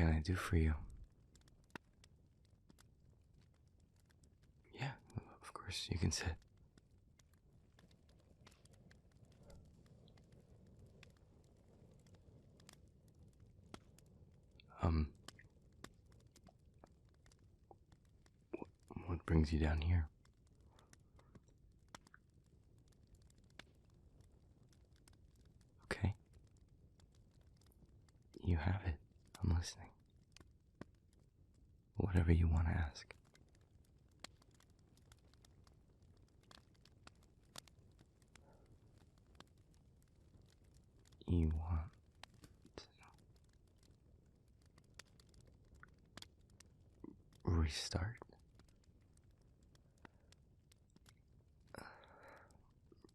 can I do for you? Yeah, of course, you can sit. What brings you down here? Okay. You have it. I'm listening. Whatever you want to ask. You want to restart?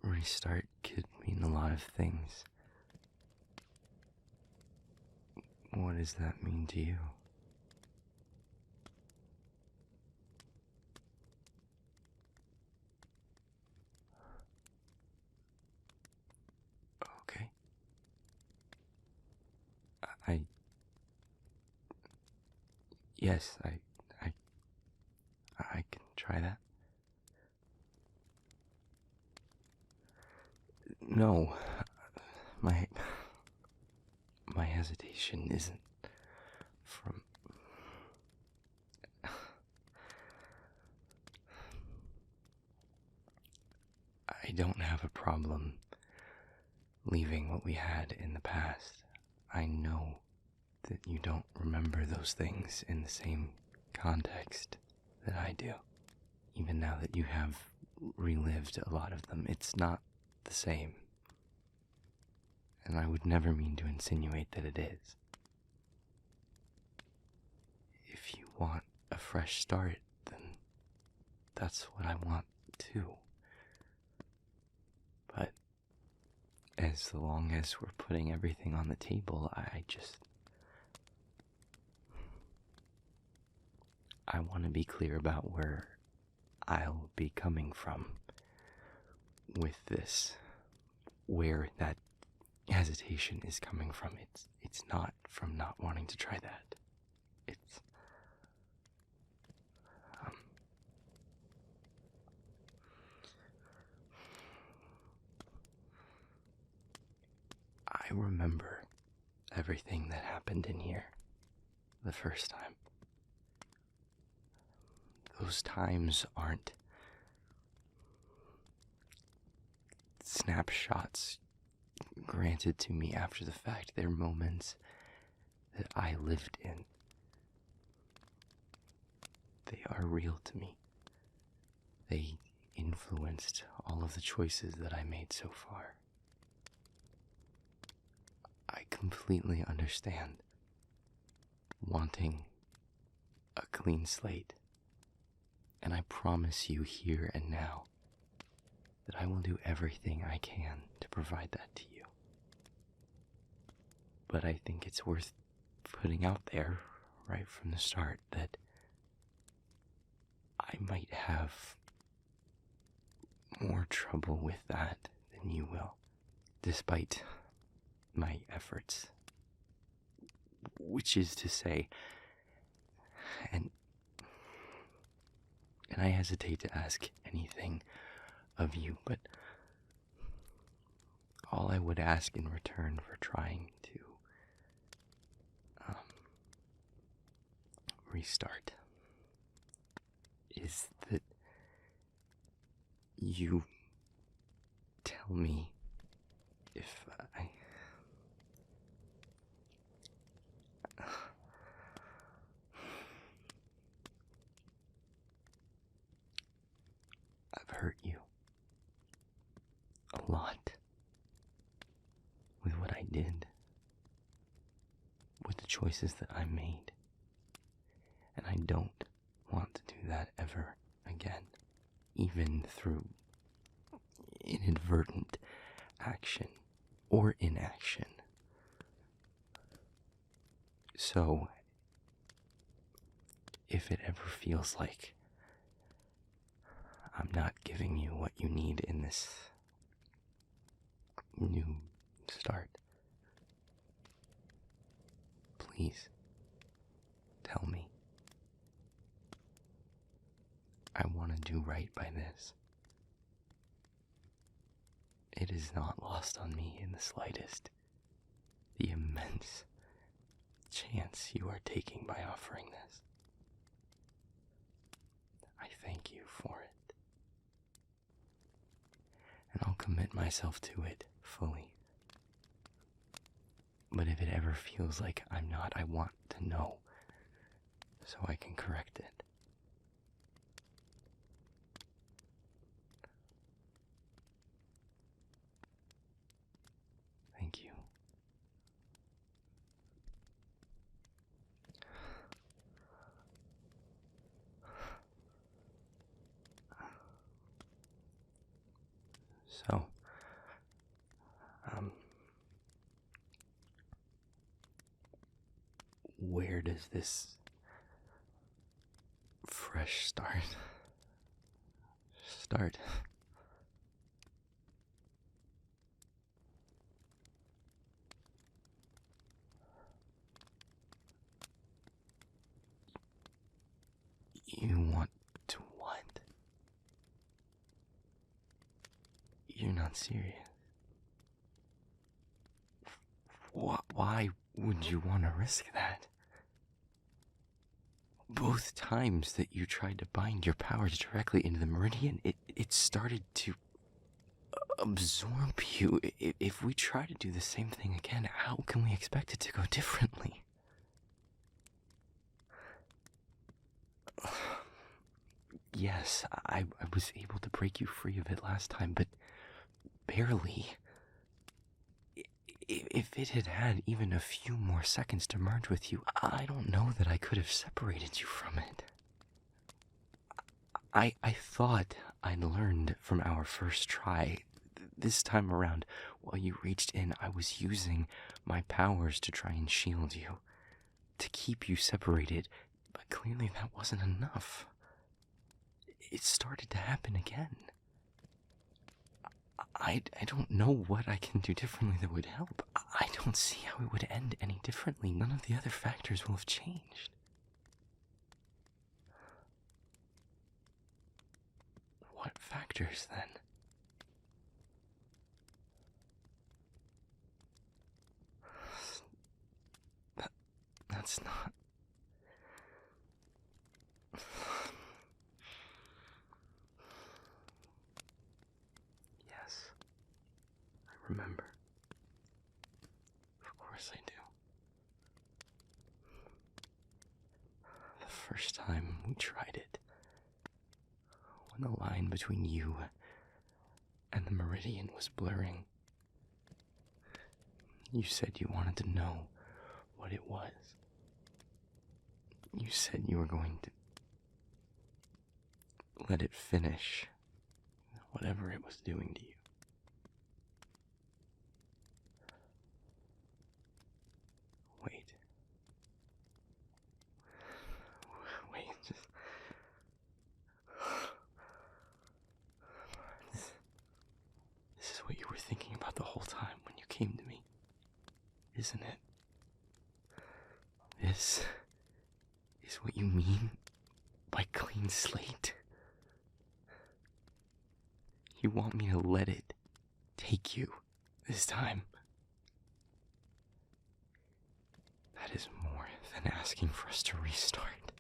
Restart could mean a lot of things. What does that mean to you? Okay. I yes, I can try that. No, my hesitation isn't from. I don't have a problem leaving what we had in the past. I know that you don't remember those things in the same context that I do. Even now that you have relived a lot of them, it's not the same. And I would never mean to insinuate that it is. If you want a fresh start, then that's what I want too. But as long as we're putting everything on the table, I want to be clear about where I'll be coming from with this, where that hesitation is coming from. It's not from not wanting to try that. It's I remember everything that happened in here the first time. Those times aren't snapshots granted to me after the fact. They're moments that I lived in. They are real to me. They influenced all of the choices that I made so far. I completely understand wanting a clean slate, and I promise you here and now that I will do everything I can to provide that to you. But I think it's worth putting out there right from the start that I might have more trouble with that than you will, despite my efforts. Which is to say, and I hesitate to ask anything of you, but all I would ask in return for trying to restart is that you tell me if I've hurt you a lot with what I did, with the choices that I made, and I don't want to do that ever again, even through inadvertent action or inaction. So, if it ever feels like I'm not giving you what you need in this new start, please I want to do right by this. It is not lost on me in the slightest the immense chance you are taking by offering this. I thank you for it. And I'll commit myself to it fully. But if it ever feels like I'm not, I want to know so I can correct it. Thank you. So, where does this fresh start? You want to what? You're not serious. Why would you want to risk that? Both times that you tried to bind your powers directly into the meridian, it started to absorb you. If we try to do the same thing again, how can we expect it to go differently? Yes, I was able to break you free of it last time, but barely. If it had had even a few more seconds to merge with you, I don't know that I could have separated you from it. I thought I'd learned from our first try. This time around, while you reached in, I was using my powers to try and shield you, to keep you separated, but clearly that wasn't enough. It started to happen again. I don't know what I can do differently that would help. I don't see how it would end any differently. None of the other factors will have changed. What factors, then? That's not... Yes, I remember. Of course I do. The first time we tried it, when the line between you and the meridian was blurring, you said you wanted to know what it was. You said you were going to let it finish whatever it was doing to you. Wait, just... This is what you were thinking about the whole time when you came to me, isn't it? This is what you mean by clean slate? You want me to let it take you this time? That is more than asking for us to restart.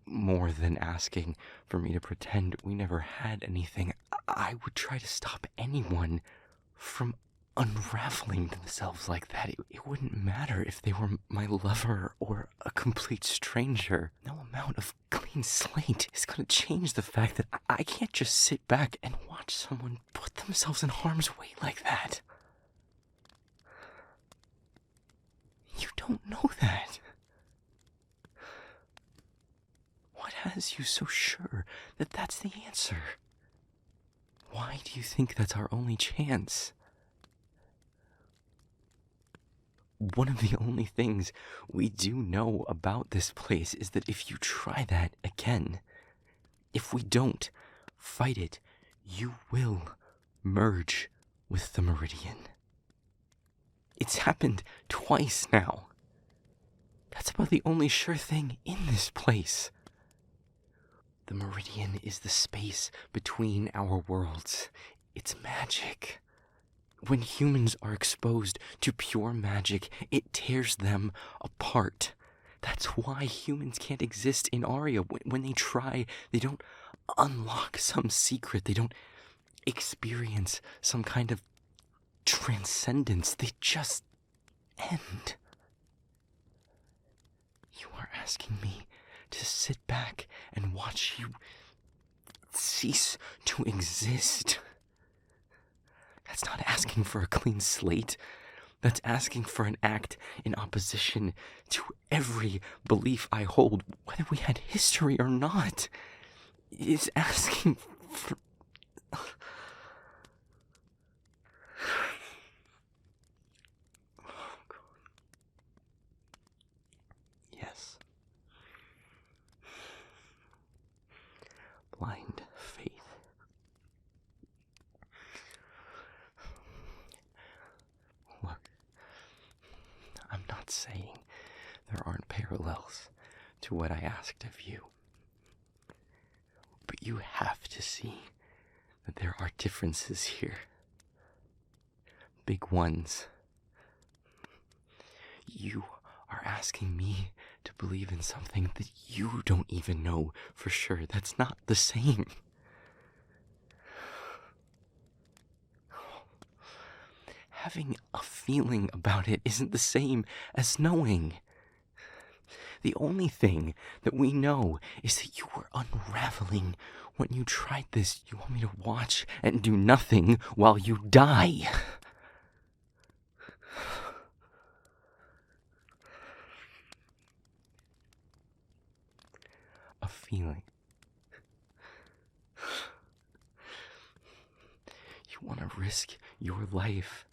More than asking for me to pretend we never had anything. I would try to stop anyone from unraveling themselves like that. It wouldn't matter if they were my lover or a complete stranger. No amount of clean slate is going to change the fact that I can't just sit back and watch someone put themselves in harm's way like that. You don't know that. What has you so sure that that's the answer? Why do you think that's our only chance? One of the only things we do know about this place is that if you try that again, if we don't fight it, you will merge with the meridian. It's happened twice now. That's about the only sure thing in this place. The meridian is the space between our worlds. It's magic. When humans are exposed to pure magic, it tears them apart. That's why humans can't exist in Aria. When they try, they don't unlock some secret. They don't experience some kind of transcendence. They just end. You are asking me to sit back and watch you cease to exist. That's not asking for a clean slate. That's asking for an act in opposition to every belief I hold, whether we had history or not. It's asking for... Yes. Blind faith. Look, I'm not saying there aren't parallels to what I asked of you. But you have to see that there are differences here. Big ones. You are asking me to believe in something that you don't even know for sure. That's not the same. Having a feeling about it isn't the same as knowing. The only thing that we know is that you were unraveling when you tried this. You want me to watch and do nothing while you die. A feeling. You want to risk your life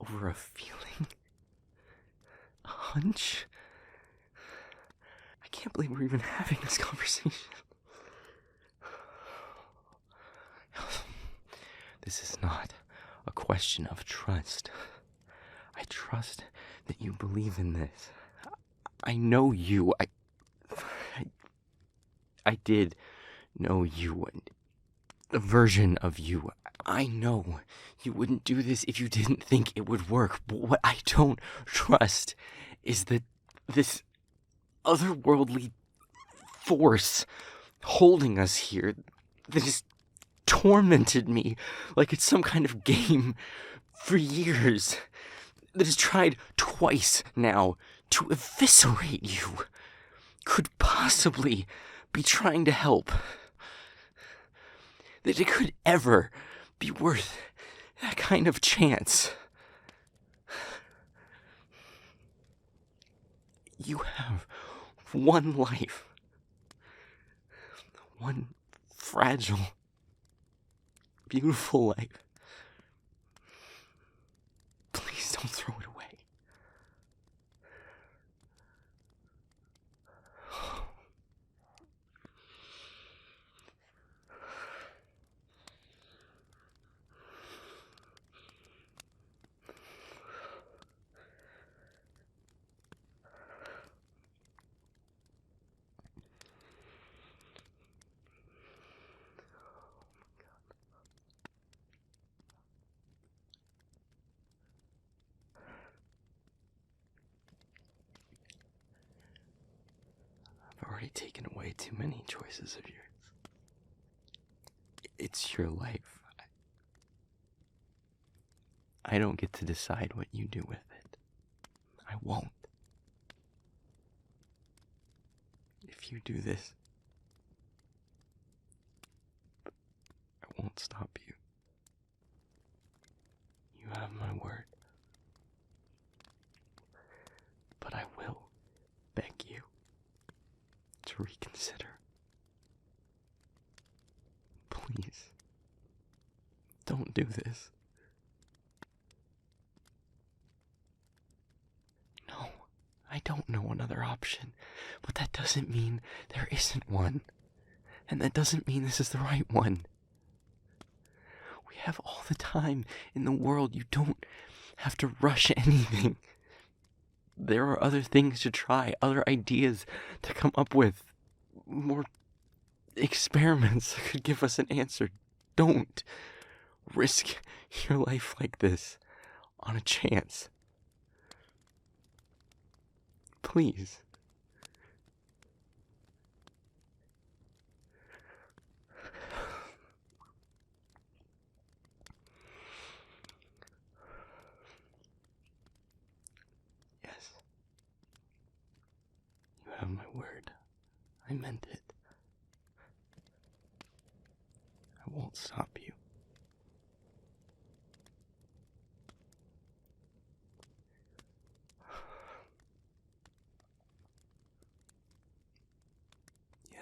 over a feeling? A hunch? I can't believe we're even having this conversation. This is not a question of trust. I trust that you believe in this. I know you. I did know you. A version of you. I know you wouldn't do this if you didn't think it would work. But what I don't trust is that this otherworldly force holding us here that has tormented me like it's some kind of game for years, that has tried twice now to eviscerate you, could possibly be trying to help. That it could ever be worth that kind of chance. You have one life. One fragile, beautiful life. Please don't throw it away. I've already taken away too many choices of yours. It's your life. I don't get to decide what you do with it. I won't. If you do this, I won't stop you. You have my word. But I will beg you to reconsider. Please, don't do this. No, I don't know another option, but that doesn't mean there isn't one. And that doesn't mean this is the right one. We have all the time in the world. You don't have to rush anything. There are other things to try, other ideas to come up with, more experiments that could give us an answer. Don't risk your life like this on a chance. Please. Yes. You have my word. I meant it. I won't stop you. Yes.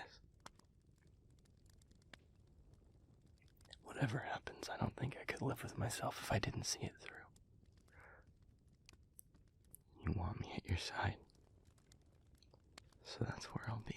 Whatever happens, I don't think I could live with myself if I didn't see it through. You want me at your side, so that's where I'll be.